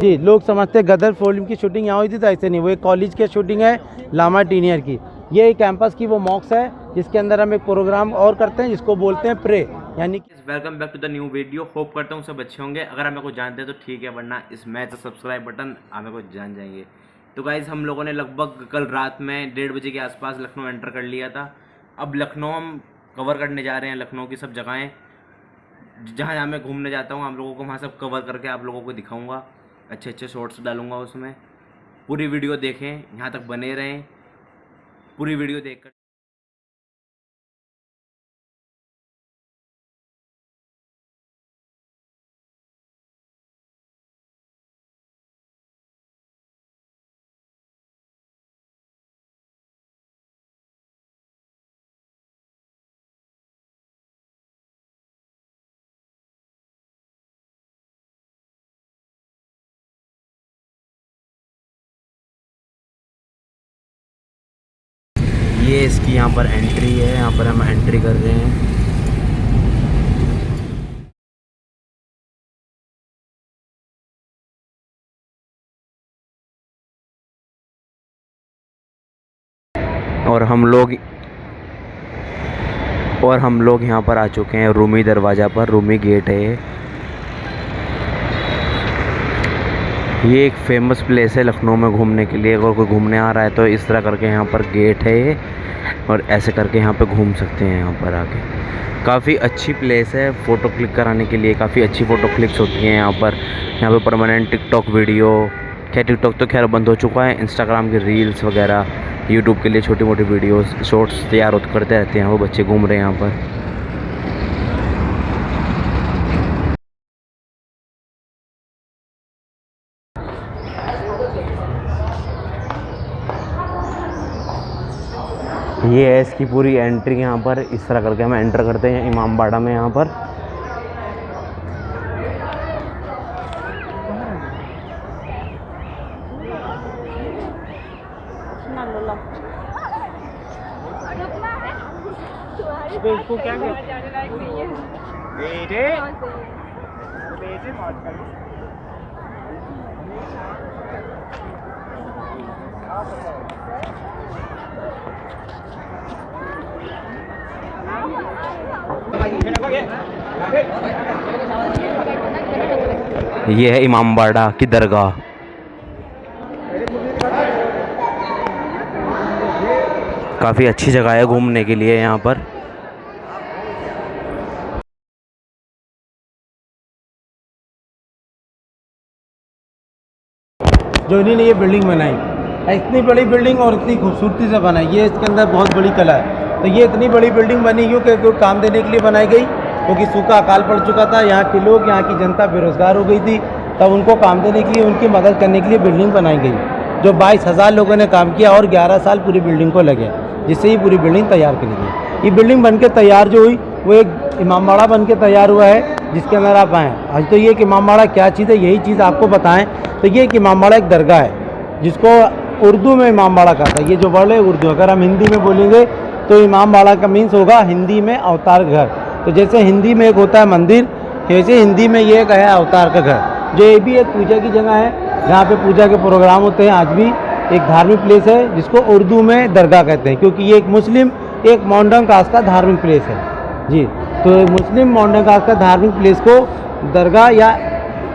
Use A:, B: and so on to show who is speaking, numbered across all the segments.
A: जी, लोग समझते हैं गदर फिल्म की शूटिंग यहाँ हुई थी, तो ऐसे नहीं। वो एक कॉलेज की शूटिंग है, लामा टीनियर की। ये कैंपस की वो मॉक्स है जिसके अंदर हम एक प्रोग्राम और करते हैं जिसको बोलते हैं प्रे, यानी कि
B: welcome back to the new video. Hope करता हूँ सब अच्छे होंगे। अगर आप मेरे को जानते हैं तो ठीक है, वरना इस मैच सब्सक्राइब बटन आप मेरे को जान जाएंगे। तो गाइज, हम लोगों ने लगभग कल रात में 1:30 बजे के आसपास लखनऊ एंटर कर लिया था। अब लखनऊ हम कवर करने जा रहे हैं। लखनऊ की सब जगहें जहाँ जहाँ मैं घूमने जाता हूँ, आप लोगों को वहाँ सब कवर करके आप लोगों को दिखाऊँगा। अच्छे अच्छे शॉर्ट्स डालूंगा उसमें। पूरी वीडियो देखें, यहाँ तक बने रहें। पूरी वीडियो देखकर ये इसकी यहाँ पर एंट्री है। यहाँ पर हम एंट्री कर रहे हैं। और हम लोग यहाँ पर आ चुके हैं रूमी दरवाज़ा पर। रूमी गेट है ये एक फेमस प्लेस है लखनऊ में घूमने के लिए। अगर कोई घूमने आ रहा है तो इस तरह करके यहाँ पर गेट है ये, और ऐसे करके यहाँ पे घूम सकते हैं। यहाँ पर आके काफ़ी अच्छी प्लेस है फ़ोटो क्लिक कराने के लिए। काफ़ी अच्छी फ़ोटो क्लिक्स होती हैं यहाँ पर। यहाँ पे परमानेंट टिकटॉक वीडियो, क्या टिकटॉक तो खैर बंद हो चुका है, इंस्टाग्राम की रील्स वगैरह, यूट्यूब के लिए छोटी मोटी वीडियोस शॉर्ट्स तैयार करते रहते हैं। वो बच्चे घूम रहे हैं यहाँ पर। ये है इसकी पूरी एंट्री। यहाँ पर इस तरह करके हम एंटर करते हैं इमामबाड़ा में। यहाँ पर
A: इसको क्या
B: ये है इमामबाड़ा की दरगाह। काफ़ी अच्छी जगह है घूमने के लिए यहाँ पर।
A: जो इन्हीं ने ये बिल्डिंग बनाई, इतनी बड़ी बिल्डिंग और इतनी खूबसूरती से बनाई, ये इसके अंदर बहुत बड़ी कला है। तो ये इतनी बड़ी बिल्डिंग बनी क्यों कि कोई काम देने के लिए बनाई गई, क्योंकि सूखा अकाल पड़ चुका था। यहाँ के लोग, यहाँ की जनता बेरोजगार हो गई थी, तब उनको काम देने के लिए, उनकी मदद करने के लिए बिल्डिंग बनाई गई, जो 22,000 लोगों ने काम किया और 11 साल पूरी बिल्डिंग को लगे, जिससे ही पूरी बिल्डिंग तैयार करी गई। ये बिल्डिंग बन के तैयार जो हुई वो एक इमामबाड़ा बन के तैयार हुआ है, जिसके अंदर आप आएँ। आज तो ये कि इमामबाड़ा क्या चीज़ है, यही चीज़ आपको बताएं। तो ये कि इमामबाड़ा एक दरगाह है, जिसको उर्दू में इमामबाड़ा कहता है। ये जो वर्ड है उर्दू, अगर हम हिंदी में बोलेंगे तो इमामबाड़ा का मीन्स होगा हिंदी में अवतार घर। तो जैसे हिंदी में एक होता है मंदिर, वैसे हिंदी में ये एक है अवतार का घर। जो ये भी एक पूजा की जगह है, जहाँ पे पूजा के प्रोग्राम होते हैं। आज भी एक धार्मिक प्लेस है जिसको उर्दू में दरगाह कहते हैं, क्योंकि ये एक मुस्लिम, एक मॉडर्न कास्ट का धार्मिक प्लेस है जी। तो मुस्लिम मॉडर्न कास्ट का धार्मिक प्लेस को दरगाह या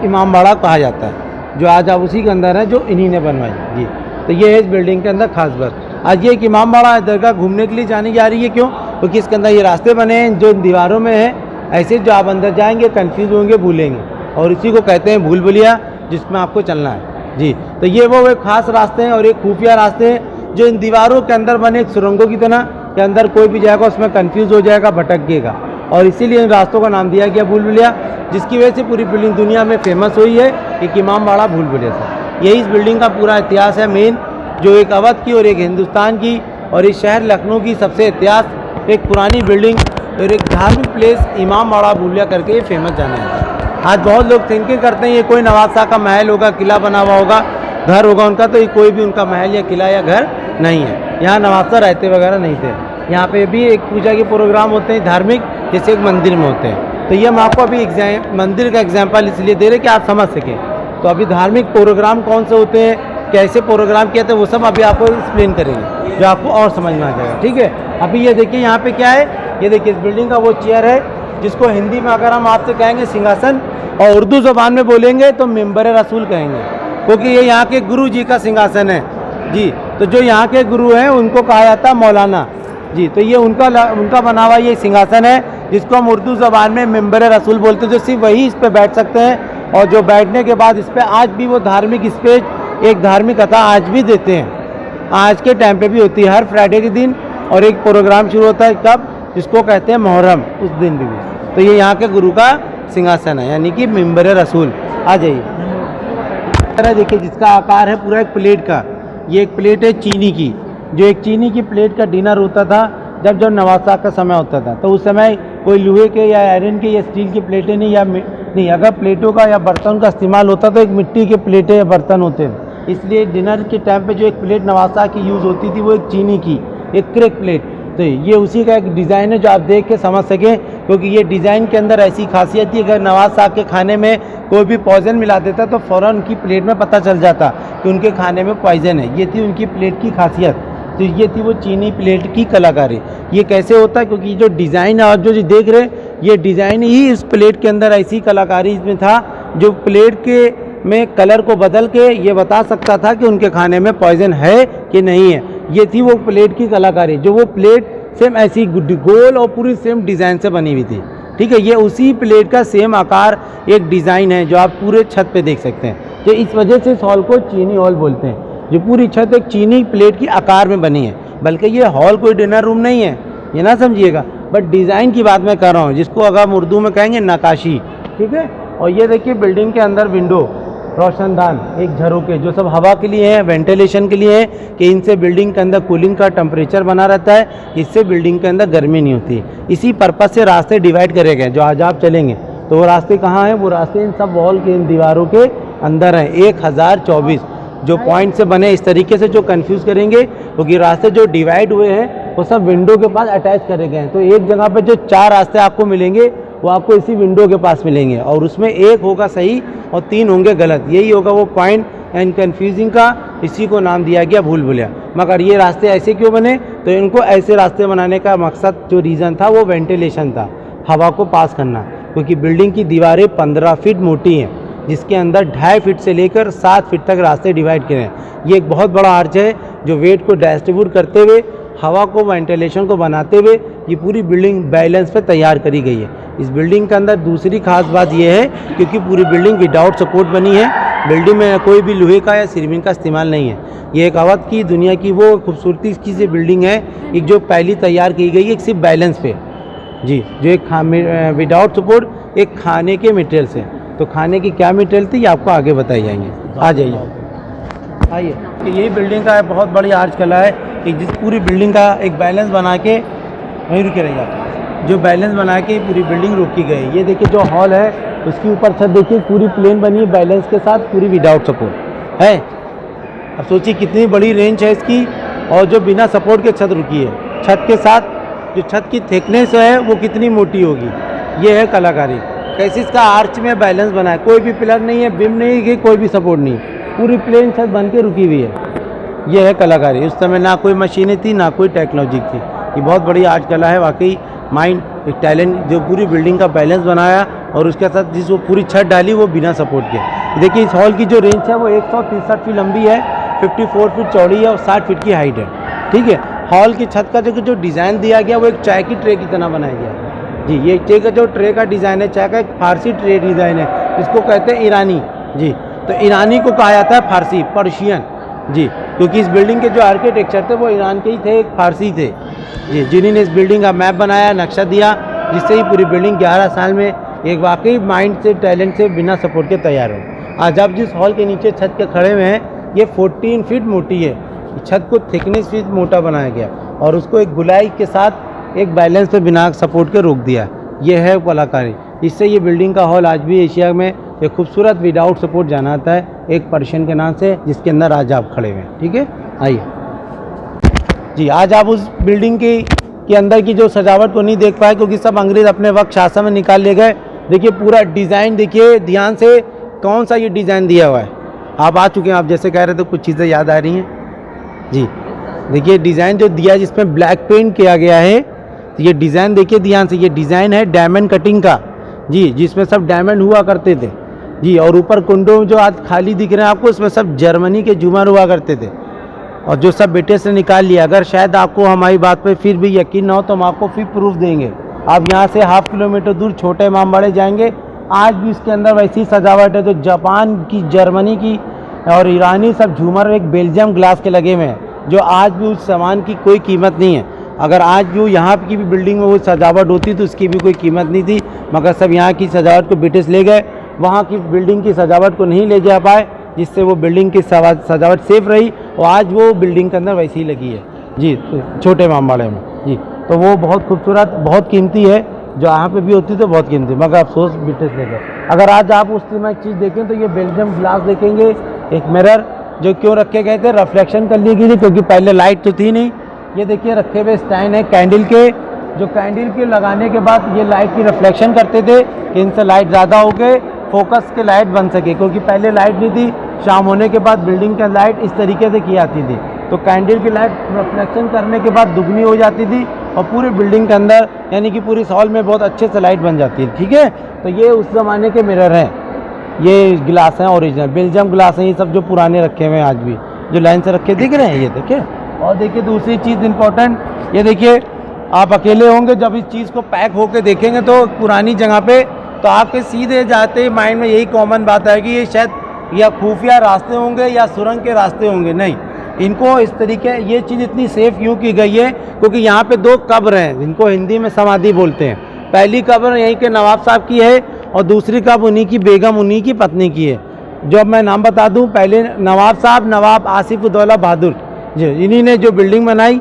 A: इमामबाड़ा कहा जाता है, जो आज आप उसी के अंदर है, जो इन्हीं ने बनवाई जी। तो ये है इस बिल्डिंग के अंदर खास बात। आज ये एक इमामबाड़ा दरगाह घूमने के लिए जानी जा रही है। क्यों? क्योंकि इसके अंदर ये रास्ते बने हैं जो दीवारों में है, ऐसे जो आप अंदर जाएंगे कन्फ्यूज होंगे, भूलेंगे, और इसी को कहते हैं भूल भुलिया, जिसमें आपको चलना है जी। तो ये वो एक खास रास्ते हैं और एक खुफिया रास्ते हैं जो इन दीवारों के अंदर बने एक सुरंगों की तरह, के अंदर कोई भी जाएगा उसमें कन्फ्यूज हो जाएगा, भटक गएगा, और इसीलिए इन रास्तों का नाम दिया गया भूल भुलिया, जिसकी वजह से पूरी बिल्डिंग दुनिया में फेमस हुई है एक इमामबाड़ा भूल भुलिया से। यही इस बिल्डिंग का पूरा इतिहास है मेन, जो एक अवध की और एक हिंदुस्तान की और इस शहर लखनऊ की सबसे इतिहास, एक पुरानी बिल्डिंग और एक धार्मिक प्लेस इमामबाड़ा भूल भुलिया करके ये फेमस जाना है। आज बहुत लोग थिंकिंग करते हैं ये कोई नवाब शाह का महल होगा, किला बना हुआ होगा, घर होगा उनका, तो ये कोई भी उनका महल या किला या घर नहीं है। यहाँ नवाब शाह रहते वगैरह नहीं थे। यहाँ पे भी एक पूजा के प्रोग्राम होते हैं धार्मिक, जैसे एक मंदिर में होते हैं। तो ये हम आपको अभी मंदिर का एग्जाम्पल इसलिए दे रहे कि आप समझ सकें। तो अभी धार्मिक प्रोग्राम कौन से होते हैं, कैसे प्रोग्राम किया था, वो सब अभी आपको एक्सप्लेन करेंगे, जो आपको और समझ में आ जाएगा। ठीक है, अभी ये देखिए यहाँ पे क्या है, ये देखिए इस बिल्डिंग का वो चेयर है जिसको हिंदी में अगर हम आपसे कहेंगे सिंहासन, और उर्दू ज़बान में बोलेंगे तो मिंबर रसूल कहेंगे, क्योंकि ये यहाँ के गुरु जी का सिंहासन है जी। तो जो यहाँ के गुरु हैं उनको कहा जाता है मौलाना जी। तो ये उनका बना हुआ ये सिंहासन है जिसको हम उर्दू ज़बान में मिंबर रसूल बोलते हैं, जो सिर्फ वही इस पर बैठ सकते हैं। और जो बैठने के बाद इस पर आज भी वो धार्मिक स्पेज, एक धार्मिक कथा आज भी देते हैं, आज के टाइम पे भी होती है हर फ्राइडे के दिन। और एक प्रोग्राम शुरू होता है कब, जिसको कहते हैं मुहर्रम, उस दिन भी। तो ये यहाँ के गुरु का सिंहासन है, यानी कि मिंबर रसूल। आ जाइए, देखिए जिसका आकार है पूरा एक प्लेट का। ये एक प्लेट है चीनी की, जो एक चीनी की प्लेट का डिनर होता था जब नवासा का समय होता था। तो उस समय कोई लोहे के या आयरन के या स्टील की प्लेटें नहीं, अगर प्लेटों का या बर्तन का इस्तेमाल होता तो एक मिट्टी के प्लेटें या बर्तन होते थे। इसलिए डिनर के टाइम पे जो एक प्लेट नवासा की यूज़ होती थी वो एक चीनी की, एक क्रैक प्लेट। तो ये उसी का एक डिज़ाइन है जो आप देख के समझ सकें, क्योंकि ये डिज़ाइन के अंदर ऐसी खासियत थी, अगर नवाज साहब के खाने में कोई भी पॉइजन मिला देता तो फ़ौरन उनकी प्लेट में पता चल जाता कि उनके खाने में पॉइजन है। ये थी उनकी प्लेट की खासियत। तो ये थी वो चीनी प्लेट की कलाकारी। ये कैसे होता है, क्योंकि जो डिज़ाइन आप जो देख रहे हैं, ये डिज़ाइन ही इस प्लेट के अंदर ऐसी कलाकारी इसमें था जो प्लेट के में कलर को बदल के ये बता सकता था कि उनके खाने में पॉइजन है कि नहीं है। ये थी वो प्लेट की कलाकारी, जो वो प्लेट सेम ऐसी गोल और पूरी सेम डिज़ाइन से बनी हुई थी। ठीक है, ये उसी प्लेट का सेम आकार एक डिज़ाइन है जो आप पूरे छत पे देख सकते हैं। तो इस वजह से इस हॉल को चीनी हॉल बोलते हैं, जो पूरी छत एक चीनी प्लेट की आकार में बनी है। बल्कि ये हॉल कोई डिनर रूम नहीं है, ये ना समझिएगा, बट डिज़ाइन की बात मैं कर रहा हूँ, जिसको अगर हम उर्दू में कहेंगे नक्काशी। ठीक है, और ये देखिए बिल्डिंग के अंदर विंडो, रोशनदान, एक झरोके, जो सब हवा के लिए हैं, वेंटिलेशन के लिए है, कि इनसे बिल्डिंग के अंदर कूलिंग का टेम्परेचर बना रहता है, इससे बिल्डिंग के अंदर गर्मी नहीं होती। इसी पर्पज़ से रास्ते डिवाइड करे गए, जो आज आप चलेंगे तो वो रास्ते कहाँ हैं, वो रास्ते इन सब वॉल के, इन दीवारों के अंदर हैं। 1024 जो पॉइंट से बने इस तरीके से, जो कंफ्यूज करेंगे, क्योंकि रास्ते जो डिवाइड हुए हैं वो सब विंडो के पास अटैच करे गए हैं। तो एक जगह पे जो 4 रास्ते आपको मिलेंगे वो आपको इसी विंडो के पास मिलेंगे, और उसमें एक होगा सही और 3 होंगे गलत। यही होगा वो पॉइंट एंड कन्फ्यूजिंग का, इसी को नाम दिया गया भूल भुलैया। मगर ये रास्ते ऐसे क्यों बने, तो इनको ऐसे रास्ते बनाने का मकसद, जो रीज़न था, वो वेंटिलेशन था, हवा को पास करना। क्योंकि बिल्डिंग की दीवारें 15 फीट मोटी हैं, जिसके अंदर 2.5 फीट से लेकर 7 फीट तक रास्ते डिवाइड किए हैं। ये एक बहुत बड़ा आर्च है जो वेट को डिस्ट्रीब्यूट करते हुए, हवा को, वेंटिलेशन को बनाते हुए ये पूरी बिल्डिंग बैलेंस पे तैयार करी गई है। इस बिल्डिंग के अंदर दूसरी खास बात ये है, क्योंकि पूरी बिल्डिंग विदाउट सपोर्ट बनी है, बिल्डिंग में कोई भी लोहे का या सीमेंट का इस्तेमाल नहीं है। ये एक अवध की दुनिया की वो खूबसूरती की सी बिल्डिंग है, एक जो पहली तैयार की गई है एक सिर्फ बैलेंस पे जी, जो एक विदाउट सपोर्ट एक खाने के मटेरियल से। तो खाने की क्या मटेरियल थी ये आपको आगे बताई जाएंगे। आ जाइए, आइए। यही बिल्डिंग का बहुत बड़ी आर्च कला है कि जिस पूरी बिल्डिंग का एक बैलेंस बना के, वहीं रुके रहिए आप, जो बैलेंस बना के पूरी बिल्डिंग रोकी गई। ये देखिए जो हॉल है उसकी ऊपर छत देखिए पूरी प्लेन बनी है, बैलेंस के साथ, पूरी विदाउट सपोर्ट है। अब सोचिए कितनी बड़ी रेंज है इसकी, और जो बिना सपोर्ट के छत रुकी है, छत के साथ जो छत की थिकनेस है वो कितनी मोटी होगी। ये है कलाकारी, कैसे इसका आर्च में बैलेंस बना है। कोई भी पिलर नहीं है, बिम नहीं है, कोई भी सपोर्ट नहीं, पूरी प्लेन छत बन के रुकी हुई है। ये है कलाकारी। उस समय ना कोई मशीनें थी, ना कोई टेक्नोलॉजी थी। ये बहुत बड़ी आर्ट कला है वाकई, माइंड, एक टैलेंट, जो पूरी बिल्डिंग का बैलेंस बनाया और उसके साथ जिस वो पूरी छत डाली वो बिना सपोर्ट के। देखिए इस हॉल की जो रेंज है वो 163 फीट लंबी है, 54 फीट चौड़ी है और 60 फीट की हाइट है। ठीक है, हॉल की छत का जो डिज़ाइन दिया गया वो एक चाय की ट्रे की तरह बनाया गया है जी। ये चाय का जो ट्रे का डिज़ाइन है, चाय का एक फारसी ट्रे डिज़ाइन है, इसको कहते हैं ईरानी जी। तो ईरानी को कहा जाता है फारसी, पर्शियन जी, क्योंकि इस बिल्डिंग के जो आर्किटेक्चर थे वो ईरान के ही थे, एक फारसी थे जी, जिन्होंने इस बिल्डिंग का मैप बनाया, नक्शा दिया, जिससे ही पूरी बिल्डिंग 11 साल में एक वाकई माइंड से, टैलेंट से, बिना सपोर्ट के तैयार हो। आज आप जिस हॉल के नीचे छत के खड़े हुए हैं, ये 14 फीट मोटी है। छत को थिकनेस फीट मोटा बनाया गया और उसको एक गुलाई के साथ एक बैलेंस पे बिना सपोर्ट के रोक दिया। ये है कलाकारी। इससे ये बिल्डिंग का हॉल आज भी एशिया में एक खूबसूरत विदाउट सपोर्ट जाना आता है, एक पर्शियन के नाम से, जिसके अंदर आज आप खड़े हुए हैं। ठीक है, आइए जी। आज आप उस बिल्डिंग के अंदर की जो सजावट को नहीं देख पाए, क्योंकि सब अंग्रेज अपने वक्त शासन में निकाल ले गए। देखिए पूरा डिज़ाइन देखिए ध्यान से, कौन सा ये डिज़ाइन दिया हुआ है। आप आ चुके हैं, आप जैसे कह रहे थे कुछ चीज़ें याद आ रही हैं जी। देखिए डिज़ाइन जो दिया है जिसमें ब्लैक पेंट किया गया है, तो ये डिज़ाइन देखिए ध्यान से, ये डिज़ाइन है डायमंड कटिंग का जी, जिसमें सब डायमंड हुआ करते थे जी। और ऊपर कुंडों जो आज खाली दिख रहे हैं आपको, इसमें सब जर्मनी के झूमर हुआ करते थे, और जो सब बेटे से निकाल लिया। अगर शायद आपको हमारी बात पे फिर भी यकीन ना हो तो हम आपको फिर प्रूफ देंगे। आप यहाँ से 1/2 किलोमीटर दूर छोटे इमामबाड़े जाएंगे, आज भी इसके अंदर वैसी सजावट है। जो जापान की, जर्मनी की और ईरानी सब झूमर एक बेल्जियम ग्लास के लगे हुए हैं, जो आज भी उस सामान की कोई कीमत नहीं है। अगर आज भी यहाँ की भी बिल्डिंग में वो सजावट होती तो उसकी भी कोई कीमत नहीं थी, मगर सब यहाँ की सजावट को ब्रिटिश ले गए, वहाँ की बिल्डिंग की सजावट को नहीं ले जा पाए, जिससे वो बिल्डिंग की सजावट सेफ रही, और आज वो बिल्डिंग के अंदर वैसी ही लगी है जी, छोटे इमामबाड़े में जी। तो वो बहुत खूबसूरत, बहुत कीमती है, जो यहाँ पे भी होती तो बहुत कीमती, मगर अफसोस ब्रिटिश ले गए। अगर आज आप उस समय एक चीज़ देखें तो ये बेल्जियम ग्लास देखेंगे, एक मिरर जो क्यों रखे गए थे, रिफ्लेक्शन करने के लिए, क्योंकि पहले लाइट तो थी नहीं। ये देखिए रखे हुए स्टैंड है कैंडल के, जो कैंडल के लगाने के बाद ये लाइट की रिफ्लेक्शन करते थे कि इनसे लाइट ज़्यादा हो गए, फोकस के लाइट बन सके, क्योंकि पहले लाइट नहीं थी। शाम होने के बाद बिल्डिंग का लाइट इस तरीके से की आती थी, तो कैंडल की लाइट रिफ्लेक्शन करने के बाद दुगनी हो जाती थी, और पूरे बिल्डिंग के अंदर यानी कि पूरी हॉल में बहुत अच्छे से लाइट बन जाती है। ठीक है, तो ये उस ज़माने के मिरर हैं, ये ग्लास हैं ओरिजिनल बेल्जियम ग्लास हैं, ये सब जो पुराने रखे हुए हैं आज भी जो लाइन से रखे दिख रहे हैं, ये देखिए। और देखिए दूसरी चीज़ इंपॉर्टेंट, ये देखिए आप अकेले होंगे जब इस चीज़ को पैक होके देखेंगे तो पुरानी जगह पे, तो आपके सीधे जाते माइंड में यही कॉमन बात है कि ये शायद या खुफिया रास्ते होंगे या सुरंग के रास्ते होंगे। नहीं, इनको इस तरीके, ये चीज़ इतनी सेफ क्यों की गई है, क्योंकि यहाँ पे 2 कब्र हैं जिनको हिंदी में समाधि बोलते हैं। पहली कब्र यहीं के नवाब साहब की है, और दूसरी कब्र उन्हीं की बेगम, उन्हीं की पत्नी की है। जो अब मैं नाम बता दूं, पहले नवाब साहब नवाब आसिफ-उद-दौला बहादुर जी, इन्हीं ने जो बिल्डिंग बनाई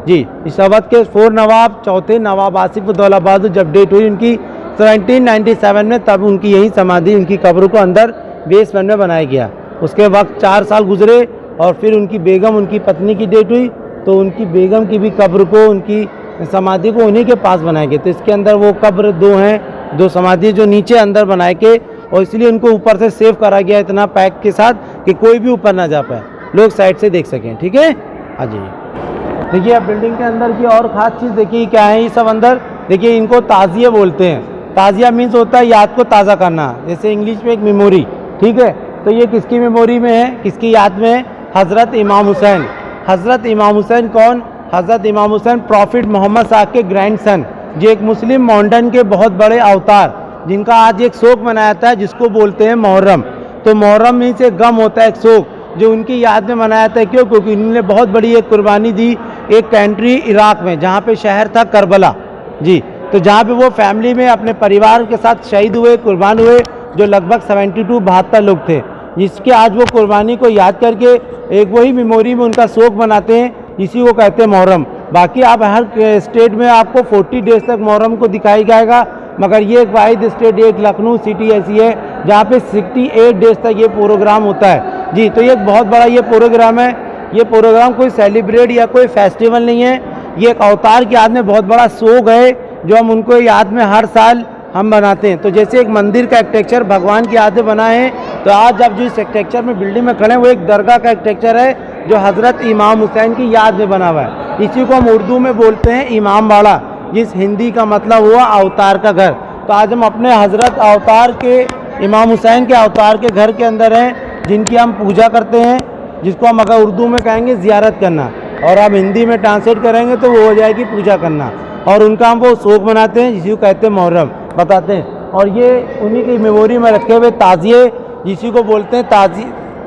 A: जी। इस अवध के 4 नवाब, चौथे नवाब आसिफ-उद-दौला बहादुर जब डेट हुई उनकी 1797 में, तब उनकी यही समाधि, उनकी कब्र को अंदर बेसमेंट में बनाया गया। उसके वक्त 4 साल गुजरे और फिर उनकी बेगम, उनकी पत्नी की डेट हुई, तो उनकी बेगम की भी कब्र को, उनकी समाधि को उन्हीं के पास बनाए गए। तो इसके अंदर वो कब्र 2 हैं, 2 समाधि जो नीचे अंदर बनाए के, और इसलिए उनको ऊपर से सेव करा गया इतना पैक के साथ कि कोई भी ऊपर ना जा पाए, लोग साइड से देख सकें। ठीक है, आ जाइए। देखिए अब बिल्डिंग के अंदर की और ख़ास चीज़ देखिए क्या है, ये सब अंदर देखिए, इनको ताज़िया बोलते हैं। ताज़िया मीन्स होता है याद को ताज़ा करना, जैसे इंग्लिश में एक मेमोरी। ठीक है, तो ये किसकी मेमोरी में है, किसकी याद में है, हज़रत इमाम हुसैन। हज़रत इमाम हुसैन कौन, हज़रत इमाम हुसैन प्रॉफिट मोहम्मद साहब के ग्रैंडसन, जो एक मुस्लिम मॉडर्न के बहुत बड़े अवतार, जिनका आज एक शोक मनाया जाता है जिसको बोलते हैं मुहर्रम। तो मुहर्रम मीन्स एक गम होता है, एक शोक, जो उनकी याद में मनाया जाता है। क्यों, क्योंकि उन्होंने बहुत बड़ी एक कुर्बानी दी एक कंट्री इराक में, जहाँ पे शहर था करबला जी। तो जहाँ पे वो फैमिली में अपने परिवार के साथ शहीद हुए, कुर्बान हुए, जो लगभग 72 लोग थे, जिसके आज वो कुर्बानी को याद करके एक वही मेमोरी में उनका शोक मनाते हैं, इसी को कहते हैं मुहर्रम। बाकी आप हर स्टेट में आपको 40 डेज तक मुहर्रम को दिखाई जाएगा, मगर ये एक वाहिद स्टेट, एक लखनऊ सिटी ऐसी है जहाँ पे 68 डेज तक ये प्रोग्राम होता है जी। तो ये एक बहुत बड़ा ये प्रोग्राम है। ये प्रोग्राम कोई सेलिब्रेट या कोई फेस्टिवल नहीं है, ये एक अवतार की याद में बहुत बड़ा शोक है, जो हम उनको याद में हर साल हम बनाते हैं। तो जैसे एक मंदिर का स्ट्रक्चर भगवान की याद में बना है, तो आज आप जो इस स्ट्रक्चर में बिल्डिंग में खड़े हैं वो एक दरगाह का स्ट्रक्चर है, जो हज़रत इमाम हुसैन की याद में बना हुआ है। इसी को हम उर्दू में बोलते हैं इमामबाड़ा, जिस हिंदी का मतलब हुआ अवतार का घर। तो आज हम अपने हज़रत अवतार के, इमाम हुसैन के अवतार के घर के अंदर हैं, जिनकी हम पूजा करते हैं, जिसको हम अगर उर्दू में कहेंगे ज़ियारत करना, और आप हिंदी में ट्रांसलेट करेंगे तो वो हो जाएगी पूजा करना। और उनका हम वो शोक मनाते हैं, जिसी को कहते हैं मुहर्रम, बताते हैं। और ये उन्हीं की मेमोरी में रखे हुए ताज़िए, जिसी को बोलते हैं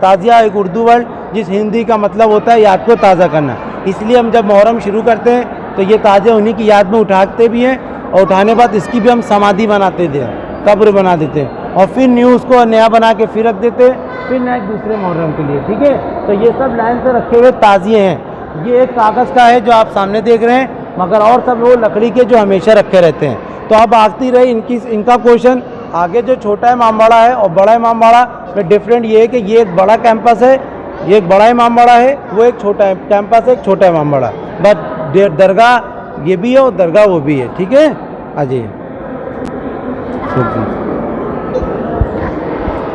A: ताज़िया, एक उर्दू वर्ड जिस हिंदी का मतलब होता है याद को ताज़ा करना। इसलिए हम जब मुहर्रम शुरू करते हैं तो ये ताज़िया उन्हीं की याद में उठाते भी हैं, और उठाने बाद इसकी भी हम समाधि बनाते थे, कब्र बना देते हैं, और फिर न्यू उसको नया बना के फिर रख देते हैं, फिर नया दूसरे मुहर्रम के लिए। ठीक है, तो ये सब लाइन से रखे हुए ताज़िए हैं। ये एक कागज़ का है जो आप सामने देख रहे हैं, मगर और सब वो लकड़ी के जो हमेशा रखे रहते हैं। तो अब आती रही इनका क्वेश्चन आगे, जो छोटा इमामबाड़ा है और बड़ा इमामबाड़ा में डिफरेंट ये है कि ये एक बड़ा कैंपस है, ये एक बड़ा इमामबाड़ा है, वो एक छोटा कैंपस है, एक छोटा इमामबाड़ा, बट दरगाह ये भी है और दरगाह वो भी है। ठीक है, आ जाइए।